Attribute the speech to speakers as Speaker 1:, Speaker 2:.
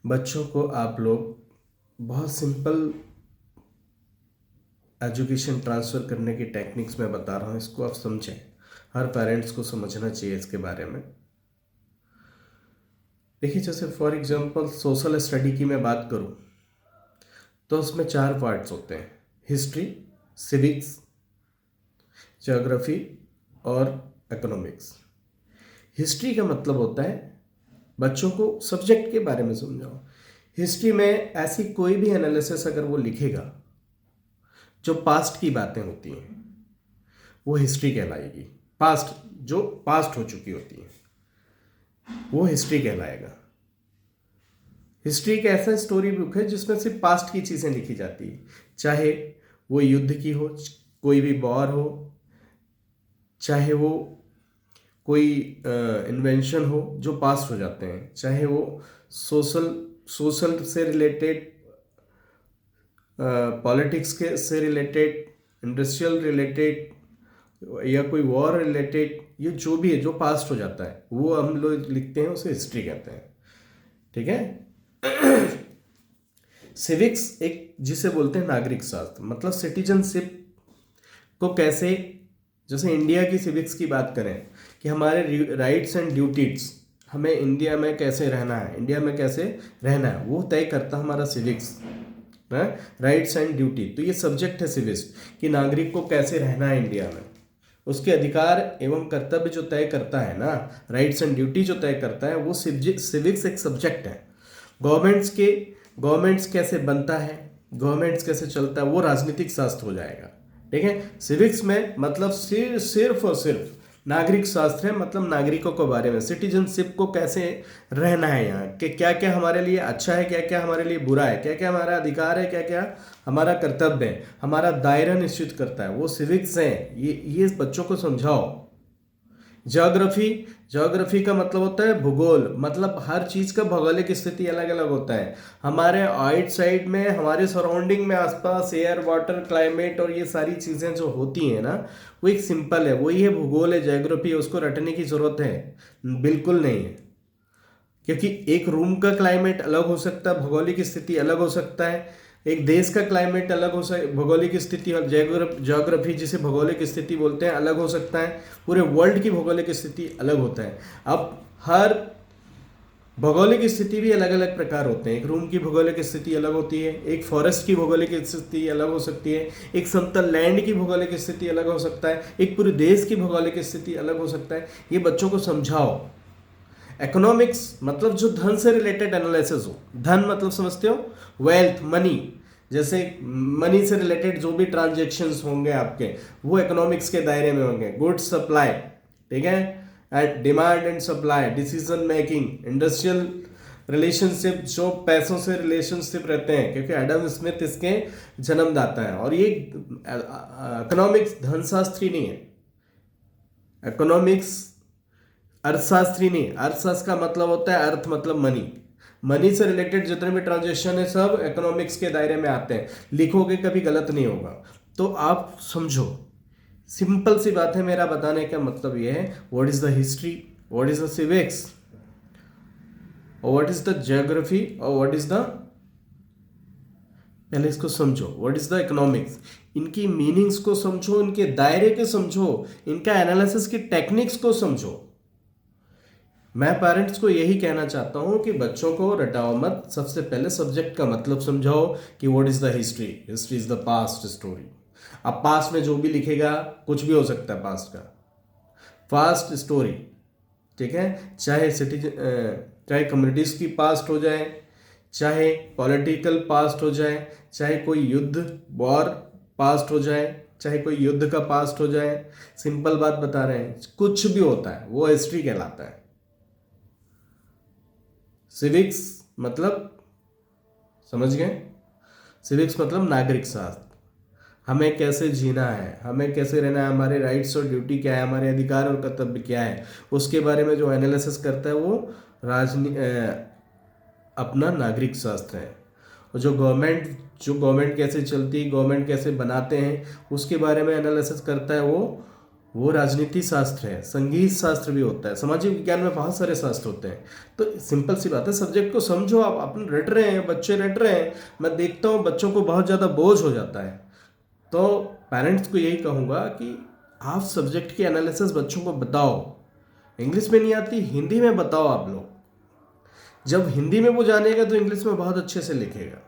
Speaker 1: बच्चों को आप लोग बहुत सिंपल एजुकेशन ट्रांसफ़र करने की टेक्निक्स मैं बता रहा हूँ, इसको आप समझें। हर पेरेंट्स को समझना चाहिए इसके बारे में। देखिए, जैसे फॉर एग्जांपल सोशल स्टडी की मैं बात करूँ तो उसमें 4 पार्ट्स होते हैं: हिस्ट्री, सिविक्स, ज्योग्राफी और इकोनॉमिक्स। हिस्ट्री का मतलब होता है बच्चों को सब्जेक्ट के बारे में समझाओ। हिस्ट्री में ऐसी कोई भी एनालिसिस अगर वो लिखेगा जो पास्ट की बातें होती हैं वो हिस्ट्री कहलाएगी। पास्ट, जो पास्ट हो चुकी होती है वो हिस्ट्री कहलाएगा। हिस्ट्री एक ऐसा स्टोरी बुक है जिसमें सिर्फ पास्ट की चीज़ें लिखी जाती है, चाहे वो युद्ध की हो, कोई भी वॉर हो, चाहे वो कोई इन्वेंशन हो जो पास्ट हो जाते हैं, चाहे वो सोशल से रिलेटेड, पॉलिटिक्स के से रिलेटेड, इंडस्ट्रियल रिलेटेड या कोई वॉर रिलेटेड, ये जो भी है जो पास्ट हो जाता है वो हम लोग लिखते हैं, उसे हिस्ट्री कहते हैं। ठीक है। सिविक्स एक जिसे बोलते हैं नागरिक शास्त्र, मतलब सिटीजनशिप को कैसे, जैसे इंडिया की सिविक्स की बात करें कि हमारे राइट्स एंड ड्यूटीज, हमें इंडिया में कैसे रहना है, इंडिया में कैसे रहना है, वो तय करता हमारा सिविक्स, राइट्स एंड ड्यूटी। तो ये सब्जेक्ट है सिविक्स कि नागरिक को कैसे रहना है इंडिया में, उसके अधिकार एवं कर्तव्य जो तय करता है ना, राइट्स एंड ड्यूटी जो तय करता है, वो सिविक्स एक सब्जेक्ट है। गवर्नमेंट्स कैसे बनता है, गवर्नमेंट्स कैसे चलता है, वो राजनीतिक शास्त्र हो जाएगा। ठीक है। सिविक्स में मतलब सिर्फ और सिर्फ नागरिक शास्त्र है, मतलब नागरिकों के बारे में, सिटीजनशिप को कैसे रहना है यहाँ कि क्या क्या हमारे लिए अच्छा है, क्या क्या हमारे लिए बुरा है, क्या क्या हमारा अधिकार है, क्या क्या हमारा कर्तव्य है, हमारा दायरा निश्चित करता है, वो सिविक्स है। ये बच्चों को समझाओ। ज्योग्राफी का मतलब होता है भूगोल, मतलब हर चीज़ का भौगोलिक स्थिति अलग अलग होता है। हमारे आउटसाइड में, हमारे सराउंडिंग में, आसपास एयर, वाटर, क्लाइमेट और ये सारी चीज़ें जो होती हैं ना, वो एक सिंपल है, वही है भूगोल है, ज्योग्राफी है। उसको रटने की ज़रूरत है बिल्कुल नहीं है, क्योंकि एक रूम का क्लाइमेट अलग हो सकता है, भौगोलिक स्थिति अलग हो सकता है, एक देश का क्लाइमेट अलग हो सकता, भौगोलिक स्थिति और ज्योग्राफी जिसे भौगोलिक स्थिति बोलते हैं अलग हो सकता है, पूरे वर्ल्ड की भौगोलिक स्थिति अलग होता है। अब हर भौगोलिक स्थिति भी अलग अलग प्रकार होते हैं। एक रूम की भौगोलिक स्थिति अलग होती है, एक फॉरेस्ट की भौगोलिक स्थिति अलग हो सकती है, एक समतल लैंड की भौगोलिक स्थिति अलग हो सकता है, एक पूरे देश की भौगोलिक स्थिति अलग हो सकता है। ये बच्चों को समझाओ। इकोनॉमिक्स मतलब जो धन से रिलेटेड एनालिसिस हो। धन मतलब समझते हो, वेल्थ, मनी, जैसे मनी से रिलेटेड जो भी ट्रांजेक्शन्स होंगे आपके, वो इकोनॉमिक्स के दायरे में होंगे। गुड्स सप्लाई, ठीक है, at demand and supply, decision making, industrial relationship, जो पैसों से रिलेशनशिप रहते हैं, क्योंकि एडम स्मिथ इसके जन्मदाता है। और ये इकोनॉमिक्स धनशास्त्री नहीं है, इकोनॉमिक्स अर्थशास्त्री नहीं। अर्थशास्त्र का मतलब होता है अर्थ मतलब मनी, मनी से रिलेटेड जितने भी ट्रांजेक्शन है सब इकोनॉमिक्स के दायरे में आते हैं। लिखोगे कभी गलत नहीं होगा। तो आप समझो, सिंपल सी बात है। मेरा बताने का मतलब ये है, what is the history, what is the civics, और व्हाट इज द ज्योग्राफी, और व्हाट इज द, पहले इसको समझो, व्हाट इज द इकोनॉमिक्स, इनकी मीनिंग्स को समझो, इनके दायरे के समझो, इनका एनालिसिस की टेक्निक्स को समझो। मैं पेरेंट्स को यही कहना चाहता हूँ कि बच्चों को रटाओ मत। सबसे पहले सब्जेक्ट का मतलब समझाओ कि what is the history. History is the past story. अब पास्ट में जो भी लिखेगा कुछ भी हो सकता है, पास्ट का पास्ट स्टोरी, ठीक है। चाहे कम्युनिटीज की पास्ट हो जाए, चाहे पॉलिटिकल पास्ट हो जाए, चाहे कोई युद्ध वॉर पास्ट हो जाए, चाहे कोई युद्ध का पास्ट हो जाए, सिंपल बात बता रहे हैं, कुछ भी होता है वो हिस्ट्री कहलाता है। सिविक्स मतलब, समझ गए, सिविक्स मतलब नागरिक शास्त्र। हमें कैसे जीना है, हमें कैसे रहना है, हमारे राइट्स और ड्यूटी क्या है, हमारे अधिकार और कर्तव्य क्या है, उसके बारे में जो एनालिसिस करता है वो अपना नागरिक शास्त्र है। और जो गवर्नमेंट कैसे चलती है, गवर्नमेंट कैसे बनाते हैं, उसके बारे में एनालिसिस करता है वो वो राजनीति शास्त्र है, संगीत शास्त्र भी होता है, सामाजिक विज्ञान में बहुत सारे शास्त्र होते हैं। तो सिंपल सी बात है, सब्जेक्ट को समझो। आप अपन रट रहे हैं, बच्चे रट रहे हैं, मैं देखता हूँ बच्चों को बहुत ज़्यादा बोझ हो जाता है। तो पेरेंट्स को यही कहूँगा कि आप सब्जेक्ट की एनालिसिस बच्चों को बताओ। इंग्लिश में नहीं आती, हिंदी में बताओ आप लोग। जब हिंदी में वो जानेगा तो इंग्लिश में बहुत अच्छे से लिखेगा।